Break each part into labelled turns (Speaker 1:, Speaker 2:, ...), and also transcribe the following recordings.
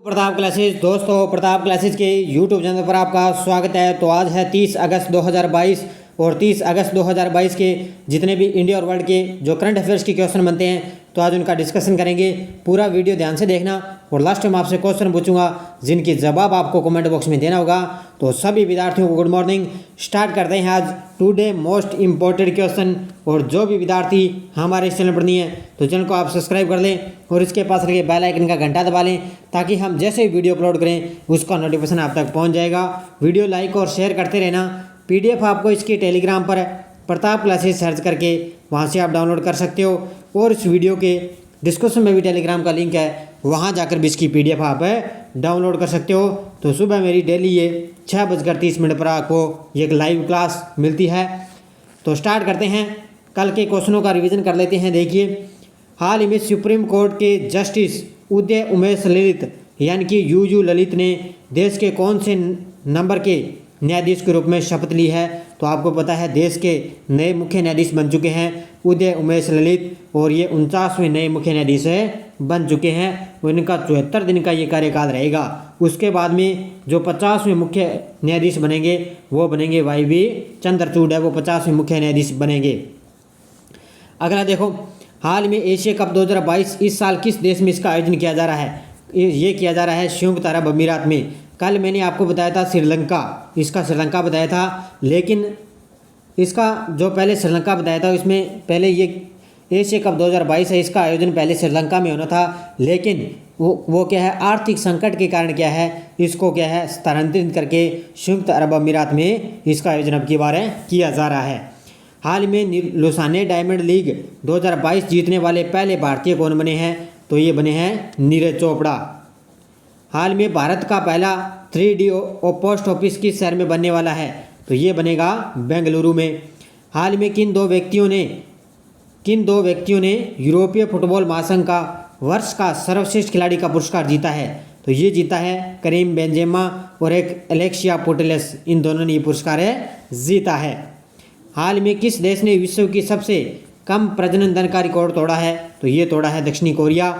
Speaker 1: Pratap classes दोस्तों, Pratap classes के YouTube channel पर आपका स्वागत है। तो आज है 30 अगस्त 2022 और 30 अगस्त 2022 के जितने भी इंडिया और वर्ल्ड के जो करंट अफेयर्स के क्वेश्चन बनते हैं तो आज उनका डिस्कशन करेंगे। पूरा वीडियो ध्यान से देखना और लास्ट में आपसे क्वेश्चन पूछूंगा जिनके जवाब आपको कमेंट बॉक्स में देना होगा। तो सभी विद्यार्थियों को गुड मॉर्निंग। स्टार्ट करते हैं आज टुडे मोस्ट इम्पोर्टेंट क्वेश्चन। और जो भी विद्यार्थी हमारे इस चैनल पर नहीं है तो चैनल को आप सब्सक्राइब कर लें और इसके पास लगे बेल आइकन का घंटा दबा लें ताकि हम जैसे ही वीडियो अपलोड करें उसका नोटिफिकेशन आप तक पहुंच जाएगा। वीडियो लाइक और शेयर करते रहना। पीडीएफ आपको इसकी टेलीग्राम पर प्रताप क्लासेस सर्च करके वहां से आप डाउनलोड कर सकते हो और इस वीडियो के डिस्क्रिप्शन में भी टेलीग्राम का लिंक है, वहां जाकर भी इसकी पीडीएफ आप डाउनलोड कर सकते हो। तो सुबह मेरी डेली ये 6:30 पर आपको ये एक लाइव क्लास मिलती है। तो स्टार्ट करते हैं, कल के क्वेश्चनों का रिवीजन कर लेते हैं। देखिए, हाल ही में सुप्रीम कोर्ट के जस्टिस उदय उमेश ललित यानी कि यूयू ललित ने देश के कौन से नंबर के न्यायाधीश के रूप में शपथ ली है? तो आपको पता है देश के नए मुख्य न्यायाधीश बन चुके हैं उदय उमेश ललित और ये 49वें नए मुख्य न्यायाधीश बन चुके हैं। उनका 74 दिन का ये कार्यकाल रहेगा। उसके बाद में जो 50वें मुख्य न्यायाधीश बनेंगे वो बनेंगे वाई चंद्रचूड़ है, वो 50वें मुख्य न्यायाधीश बनेंगे। अगला देखो, हाल में एशिया कप 2022 इस साल किस देश में इसका आयोजन किया जा रहा है? ये किया जा रहा है संयुक्त अरब अमीरात में। कल मैंने आपको बताया था श्रीलंका, इसका श्रीलंका बताया था, लेकिन इसका जो पहले श्रीलंका बताया था इसमें पहले ये एशिया कप 2022 है, इसका आयोजन पहले श्रीलंका में होना था, लेकिन वो क्या है, आर्थिक संकट के कारण क्या है, इसको क्या है स्थानांतरित करके संयुक्त अरब अमीरात में इसका आयोजन अब की बार किया जा रहा है। हाल में लुसाने डायमंड लीग 2022 जीतने वाले पहले भारतीय कौन बने हैं? तो ये बने हैं नीरज चोपड़ा। हाल में भारत का पहला 3D पोस्ट ऑफिस किस शहर में बनने वाला है? तो ये बनेगा बेंगलुरु में। हाल में किन दो व्यक्तियों ने यूरोपीय फुटबॉल महासंघ का वर्ष का सर्वश्रेष्ठ खिलाड़ी का पुरस्कार जीता है? तो ये जीता है करीम बेंजेमा और एक एलेक्सिया पुटेलेस, इन दोनों ने ये पुरस्कार जीता है। हाल में किस देश ने विश्व की सबसे कम प्रजनन दर का रिकॉर्ड तोड़ा है? तो ये तोड़ा है दक्षिणी कोरिया।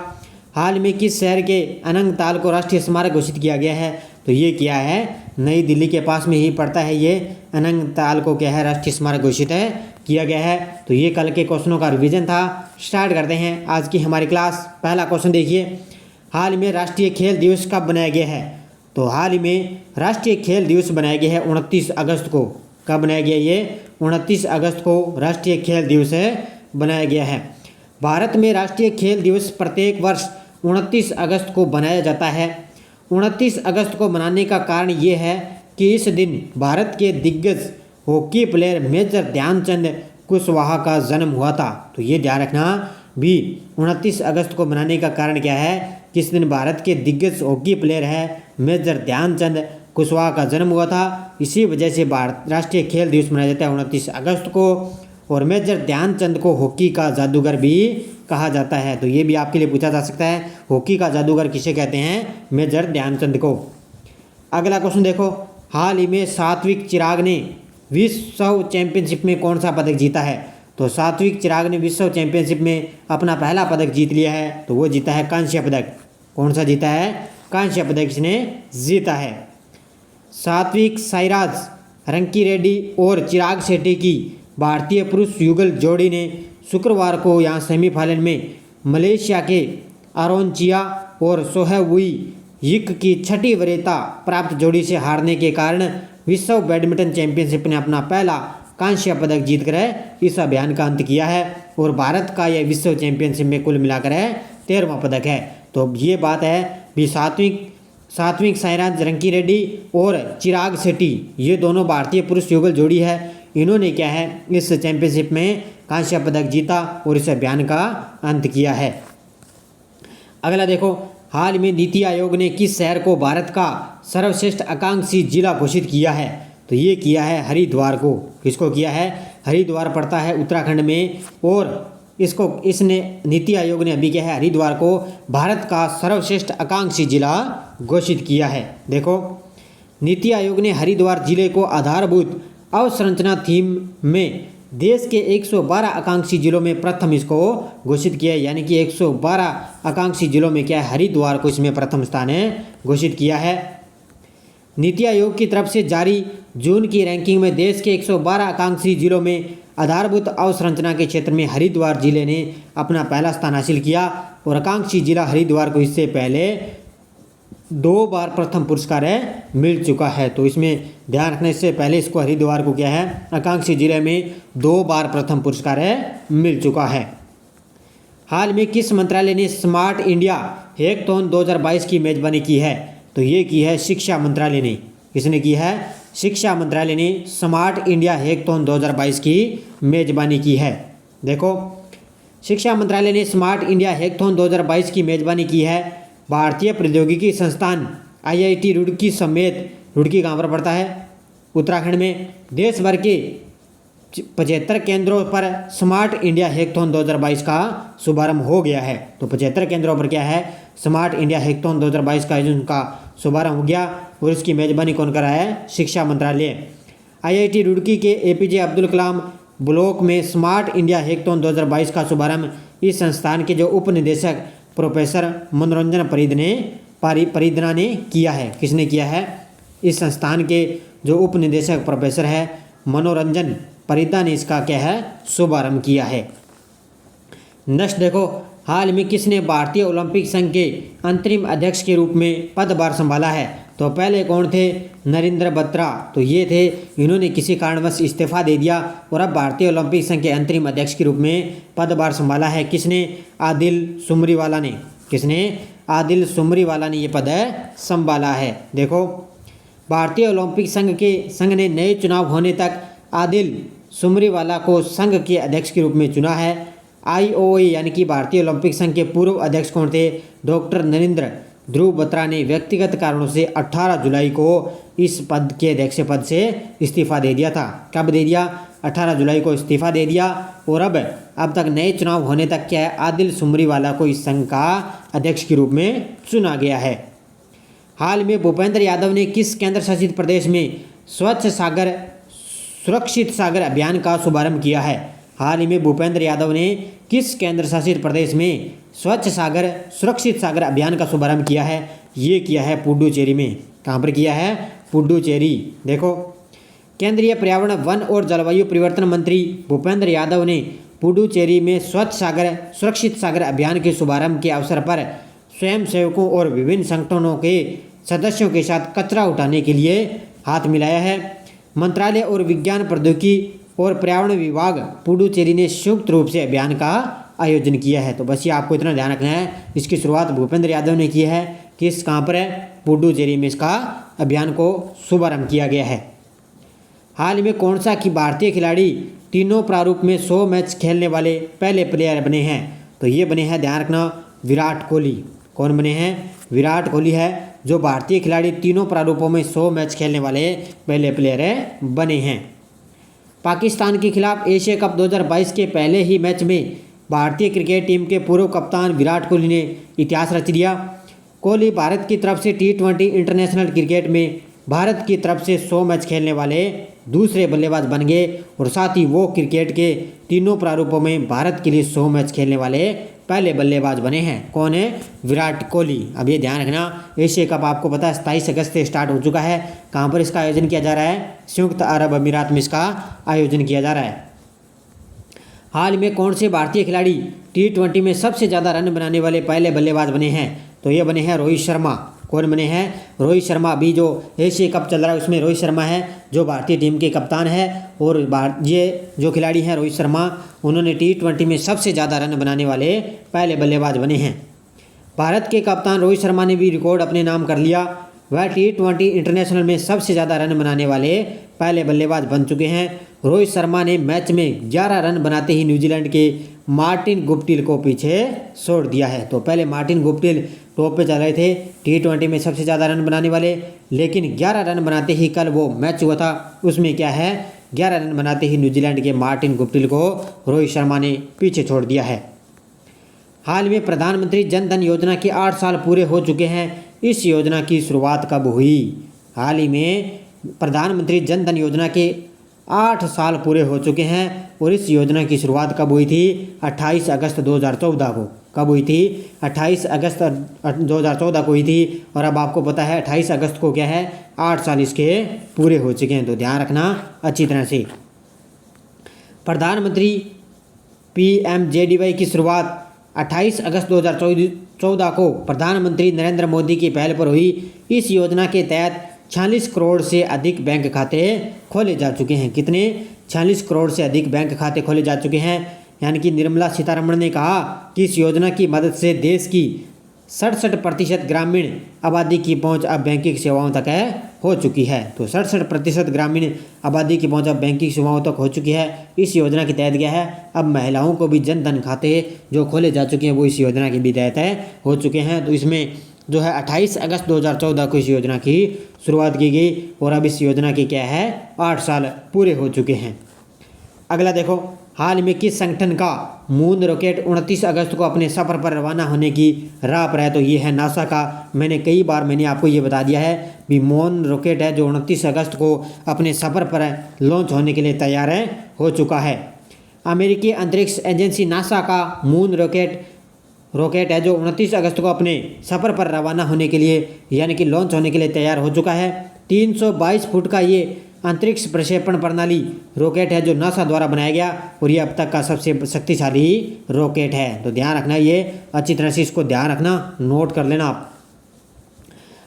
Speaker 1: हाल में किस शहर के अनंग ताल को राष्ट्रीय स्मारक घोषित किया गया है? तो ये किया है नई दिल्ली के पास में ही पड़ता है, ये अनंग ताल को क्या है राष्ट्रीय स्मारक घोषित किया गया है। तो ये कल के क्वेश्चनों का रिवीजन था। स्टार्ट करते हैं आज की हमारी क्लास। पहला क्वेश्चन देखिए, हाल में राष्ट्रीय खेल दिवस कब बनाया गया है? तो हाल ही में राष्ट्रीय खेल दिवस बनाया गया है 29 अगस्त को। कब बनाया गया? ये 29 अगस्त को राष्ट्रीय खेल दिवस बनाया गया है। भारत में राष्ट्रीय खेल दिवस प्रत्येक वर्ष 29 अगस्त को बनाया जाता है। 29 अगस्त को मनाने का कारण ये है कि इस दिन भारत के दिग्गज hockey player major Dhyan Chand Kushwaha का जन्म हुआ था। तो ये ध्यान रखना भी, 29 अगस्त को मनाने का कारण क्या है कि इस दिन भारत के दिग्गज हॉकी प्लेयर है मेजर ध्यानचंद कुशवाहा का जन्म हुआ था। इसी वजह से भारत राष्ट्रीय खेल दिवस मनाया जाता है 29 अगस्त को। और मेजर ध्यानचंद को हॉकी का जादूगर भी कहा जाता है। तो ये भी आपके लिए पूछा जा सकता है, हॉकी का जादूगर किसे कहते हैं? मेजर ध्यानचंद को। अगला क्वेश्चन देखो, हाल ही में सात्विक चिराग ने विश्व चैंपियनशिप में कौन सा पदक जीता है? तो सात्विक चिराग ने विश्व चैंपियनशिप में अपना पहला पदक जीत लिया है। तो वो जीता है कांस्य पदक। कौन सा जीता है? कांस्य पदक इसने जीता है। सात्विक साईराज रंकी रेड्डी और चिराग शेट्टी की भारतीय पुरुष युगल जोड़ी ने शुक्रवार को यहाँ सेमीफाइनल में मलेशिया के अरोनचिया और सोहेवुई यिक की छठी वरीयता प्राप्त जोड़ी से हारने के कारण विश्व बैडमिंटन चैंपियनशिप ने अपना पहला कांस्य पदक जीतकर इस अभियान का अंत किया है। और भारत का यह विश्व चैंपियनशिप में कुल मिलाकर 13वां पदक है। तो ये बात है भी, सात्विक साईराज रंकी रेड्डी और चिराग शेट्टी ये दोनों भारतीय पुरुष युगल जोड़ी है। इन्होंने क्या है इस चैंपियनशिप में कांस्य पदक जीता और इस अभियान का अंत किया है। अगला देखो, हाल में नीति आयोग ने किस शहर को भारत का सर्वश्रेष्ठ आकांक्षी जिला घोषित किया है? तो ये किया है हरिद्वार को। किसको किया है? हरिद्वार पड़ता है उत्तराखंड में। और इसने नीति आयोग ने अभी क्या है हरिद्वार को भारत का सर्वश्रेष्ठ आकांक्षी जिला घोषित किया है। देखो, नीति आयोग ने हरिद्वार जिले को आधारभूत अवसंरचना थीम में देश के 112 आकांक्षी जिलों में प्रथम इसको घोषित किया है, यानी कि 112 आकांक्षी जिलों में क्या है, हरिद्वार को इसमें प्रथम स्थान है घोषित किया है। नीति आयोग की तरफ से जारी जून की रैंकिंग में देश के 112 आकांक्षी जिलों में आधारभूत अवसंरचना के क्षेत्र में हरिद्वार जिले ने अपना पहला स्थान हासिल किया और आकांक्षी जिला हरिद्वार को इससे पहले 2 बार प्रथम पुरस्कार है मिल चुका है। तो इसमें ध्यान रखने से पहले इसको हरिद्वार को क्या है, आकांक्षी जिले में 2 बार प्रथम पुरस्कार है मिल चुका है। हाल में किस मंत्रालय ने स्मार्ट इंडिया हैकाथॉन 2022 की मेजबानी की है? तो ये की है शिक्षा मंत्रालय ने। किसने की है? शिक्षा मंत्रालय ने स्मार्ट इंडिया हैकाथॉन 2022 की मेजबानी की है। देखो, शिक्षा मंत्रालय ने स्मार्ट इंडिया हैकाथॉन 2022 की मेजबानी की है। भारतीय प्रौद्योगिकी संस्थान IIT रुड़की समेत, रुड़की कहाँ पर पड़ता है? उत्तराखंड में। देश भर के 75 केंद्रों पर स्मार्ट इंडिया हैकाथॉन 2022 का शुभारंभ हो गया है। तो 75 केंद्रों पर क्या है, स्मार्ट इंडिया हैकाथॉन 2022 का आयोजन का शुभारंभ हो गया और इसकी मेजबानी कौन कर रहा है? शिक्षा मंत्रालय। IIT रुड़की के APJ अब्दुल कलाम ब्लॉक में स्मार्ट इंडिया हैकाथॉन 2022 का शुभारंभ इस संस्थान के जो उप निदेशक प्रोफेसर मनोरंजन परिधना ने किया है। किसने किया है? इस संस्थान के जो उप निदेशक प्रोफेसर है मनोरंजन परिधा ने इसका क्या है, शुभारंभ किया है। नेक्स्ट देखो, हाल में किसने भारतीय ओलंपिक संघ के अंतरिम अध्यक्ष के रूप में पदभार संभाला है? तो पहले कौन थे? नरेंद्र बत्रा। तो ये थे, इन्होंने किसी कारणवश इस्तीफा दे दिया और अब भारतीय ओलंपिक संघ के अंतरिम अध्यक्ष के रूप में पदभार संभाला है। किसने? आदिल सुमरीवाला ने। किसने? आदिल सुमरीवाला ने ये पद संभाला है। देखो, भारतीय ओलंपिक संघ ने नए चुनाव होने तक आदिल सुमरीवाला को संघ के अध्यक्ष के रूप में चुना है। IOC यानी कि भारतीय ओलंपिक संघ के पूर्व अध्यक्ष कौन थे? डॉक्टर नरेंद्र ध्रुव बत्रा ने व्यक्तिगत कारणों से 18 जुलाई को इस पद के अध्यक्ष पद से इस्तीफा दे दिया था। कब दे दिया? 18 जुलाई को इस्तीफा दे दिया और अब तक नए चुनाव होने तक क्या है, आदिल सुमरीवाला को इस संघ का अध्यक्ष के रूप में चुना गया है। हाल में भूपेंद्र यादव ने किस केंद्र शासित प्रदेश में स्वच्छ सागर सुरक्षित सागर अभियान का शुभारंभ किया है? हाल ही में भूपेंद्र यादव ने किस केंद्र शासित प्रदेश में स्वच्छ सागर सुरक्षित सागर अभियान का शुभारंभ किया है? ये किया है पुडुचेरी में। कहाँ पर किया है? पुडुचेरी। देखो, केंद्रीय पर्यावरण वन और जलवायु परिवर्तन मंत्री भूपेंद्र यादव ने पुडुचेरी में स्वच्छ सागर सुरक्षित सागर अभियान के शुभारंभ के अवसर पर स्वयंसेवकों और विभिन्न संगठनों के सदस्यों के साथ कचरा उठाने के लिए हाथ मिलाया है। मंत्रालय और विज्ञान प्रौद्योगिकी और पर्यावरण विभाग पुडुचेरी ने संयुक्त रूप से अभियान का आयोजन किया है। तो बस ये आपको इतना ध्यान रखना है, इसकी शुरुआत भूपेंद्र यादव ने की है। किस कहाँ पर है? पुडुचेरी में इसका अभियान को शुभारंभ किया गया है। हाल में कौन सा कि भारतीय खिलाड़ी तीनों प्रारूप में 100 मैच खेलने वाले पहले प्लेयर बने हैं? तो ये बने हैं, ध्यान रखना, विराट कोहली। कौन बने हैं? विराट कोहली है जो भारतीय खिलाड़ी तीनों प्रारूपों में 100 मैच खेलने वाले पहले प्लेयर बने हैं। पाकिस्तान के खिलाफ एशिया कप 2022 के पहले ही मैच में भारतीय क्रिकेट टीम के पूर्व कप्तान विराट कोहली ने इतिहास रच दिया। कोहली भारत की तरफ से T20 इंटरनेशनल क्रिकेट में भारत की तरफ से 100 मैच खेलने वाले दूसरे बल्लेबाज बन गए और साथ ही वो क्रिकेट के तीनों प्रारूपों में भारत के लिए 100 मैच खेलने वाले पहले बल्लेबाज बने हैं। कौन है? विराट कोहली। अब ये ध्यान रखना, एशिया कप आपको पता है 27 अगस्त से स्टार्ट हो चुका है। कहाँ पर इसका आयोजन किया जा रहा है? संयुक्त अरब अमीरात में इसका आयोजन किया जा रहा है। हाल में कौन से भारतीय खिलाड़ी T20 में सबसे ज़्यादा रन बनाने वाले पहले बल्लेबाज बने हैं? तो ये बने हैं रोहित शर्मा। कौन बने हैं? रोहित शर्मा। अभी जो एशिया कप चल रहा है उसमें रोहित शर्मा है जो भारतीय टीम के कप्तान है और ये जो खिलाड़ी हैं रोहित शर्मा, उन्होंने T20 में सबसे ज़्यादा रन बनाने वाले पहले बल्लेबाज बने हैं। भारत के कप्तान रोहित शर्मा ने भी रिकॉर्ड अपने नाम कर लिया। वह T20 इंटरनेशनल में सबसे ज़्यादा रन बनाने वाले पहले बल्लेबाज बन चुके हैं। रोहित शर्मा ने मैच में 11 रन बनाते ही न्यूजीलैंड के मार्टिन गुप्टिल को पीछे छोड़ दिया है। तो पहले मार्टिन गुप्टिल टॉप पे चल रहे थे T20 में सबसे ज़्यादा रन बनाने वाले, लेकिन 11 रन बनाते ही कल वो मैच हुआ था उसमें क्या है, 11 रन बनाते ही न्यूजीलैंड के मार्टिन गुप्टिल को रोहित शर्मा ने पीछे छोड़ दिया है। हाल में प्रधानमंत्री जन धन योजना के 8 साल पूरे हो चुके हैं। इस योजना की शुरुआत कब हुई? हाल ही में प्रधानमंत्री जन धन योजना के 8 साल पूरे हो चुके हैं और इस योजना की शुरुआत कब हुई थी? 28 अगस्त 2014 को। कब हुई थी? 28 अगस्त 2014 को हुई थी। और अब आपको पता है 28 अगस्त को क्या है? 8 साल इसके पूरे हो चुके हैं, तो ध्यान रखना अच्छी तरह से। प्रधानमंत्री PMJDY की शुरुआत 28 अगस्त 2014 को प्रधानमंत्री नरेंद्र मोदी की पहल पर हुई। इस योजना के तहत 46 करोड़ से अधिक बैंक खाते खोले जा चुके हैं। कितने? 46 करोड़ से अधिक बैंक खाते खोले जा चुके हैं। यानी कि निर्मला सीतारमण ने कहा कि इस योजना की मदद से देश की 67% ग्रामीण आबादी की पहुंच अब बैंकिंग सेवाओं तक हो चुकी है। तो 67% ग्रामीण आबादी की पहुंच अब बैंकिंग सेवाओं तक हो चुकी है। इस योजना के तहत क्या है? अब महिलाओं को भी जन धन खाते जो खोले जा चुके हैं वो इस योजना के भी तहत हो चुके हैं। तो इसमें जो है 28 अगस्त 2014 को इस योजना की शुरुआत की गई और अब इस योजना के क्या है? 8 साल पूरे हो चुके हैं। अगला देखो, हाल में किस संगठन का मून रॉकेट 29 अगस्त को अपने सफर पर रवाना होने की राह पर है? तो ये है नासा का। कई बार आपको ये बता दिया है कि मून रॉकेट है जो 29 अगस्त को अपने सफर पर लॉन्च होने के लिए तैयार हो चुका है। अमेरिकी अंतरिक्ष एजेंसी नासा का मून रॉकेट है जो 29 अगस्त को अपने सफ़र पर रवाना होने के लिए यानी कि लॉन्च होने के लिए तैयार हो चुका है। 322 फुट का ये अंतरिक्ष प्रक्षेपण प्रणाली रॉकेट है जो नासा द्वारा बनाया गया और ये अब तक का सबसे शक्तिशाली रॉकेट है। तो ध्यान रखना, ये अच्छी तरह से इसको ध्यान रखना, नोट कर लेना आप।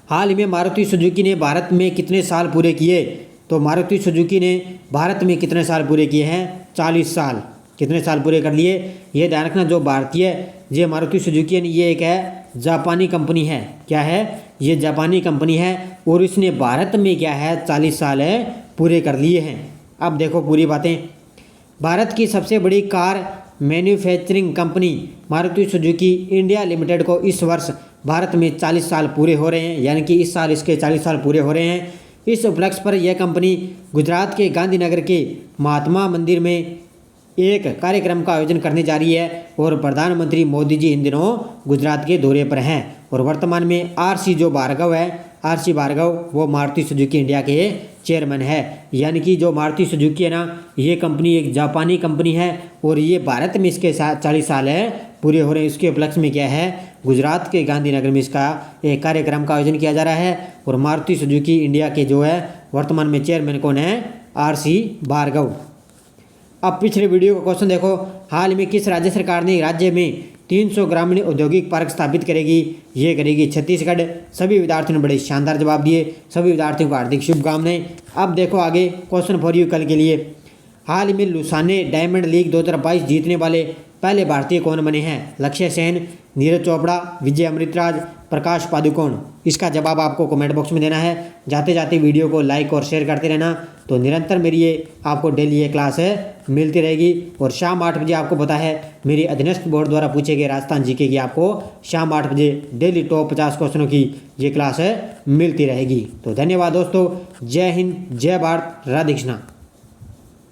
Speaker 1: हाल ही में मारुति सुजुकी ने भारत में कितने साल पूरे किए? तो मारुति सुजुकी ने भारत में कितने साल पूरे किए हैं? 40 साल। कितने साल पूरे कर लिए? ये ध्यान रखना, जो भारतीय ये मारुति सुजुकी ये एक है जापानी कंपनी है। क्या है? ये जापानी कंपनी है और इसने भारत में क्या है 40 साल पूरे कर लिए हैं। अब देखो पूरी बातें। भारत की सबसे बड़ी car manufacturing company Maruti Suzuki India limited को इस वर्ष भारत में 40 साल पूरे हो रहे हैं, यानी कि इस साल इसके 40 साल पूरे हो रहे हैं। इस उपलक्ष्य पर यह कंपनी गुजरात के गांधीनगर के महात्मा मंदिर में एक कार्यक्रम का आयोजन करने जा रही है और प्रधानमंत्री मोदी जी इन दिनों गुजरात के दौरे पर हैं। और वर्तमान में RC भार्गव वो मारुति सुजुकी इंडिया के चेयरमैन है। यानी कि जो मारुति सुजुकी है ना, ये कंपनी एक जापानी कंपनी है और ये भारत में इसके 40 साल पूरे हो रहे हैं। इसके उपलक्ष्य में क्या है? गुजरात के गांधीनगर में इसका एक कार्यक्रम का आयोजन किया जा रहा है और मारुति सुजुकी इंडिया के जो है वर्तमान में चेयरमैन कौन है? RC भार्गव। अब पिछले वीडियो का क्वेश्चन देखो, हाल में किस राज्य सरकार ने राज्य में 300 ग्रामीण औद्योगिक पार्क स्थापित करेगी? ये करेगी छत्तीसगढ़। सभी विद्यार्थियों ने बड़े शानदार जवाब दिए। सभी विद्यार्थियों को हार्दिक शुभकामनाएं। अब देखो आगे क्वेश्चन फॉर यू कल के लिए। हाल में लुसाने डायमंड लीग 2022 जीतने वाले पहले भारतीय कौन बने हैं? लक्ष्य सेन, नीरज चोपड़ा, विजय अमृतराज, प्रकाश पादुकोण। इसका जवाब आपको कमेंट बॉक्स में देना है। जाते जाते वीडियो को लाइक और शेयर करते रहना। तो निरंतर मेरी ये आपको डेली ये क्लास मिलती रहेगी और शाम 8 बजे आपको पता है मेरी अधीनस्थ बोर्ड द्वारा पूछे गए राजस्थान जीके की आपको शाम 8 बजे डेली टॉप 50 क्वेश्चनों की ये क्लास मिलती रहेगी। तो धन्यवाद दोस्तों। जय हिंद, जय भारत, राधे कृष्णा।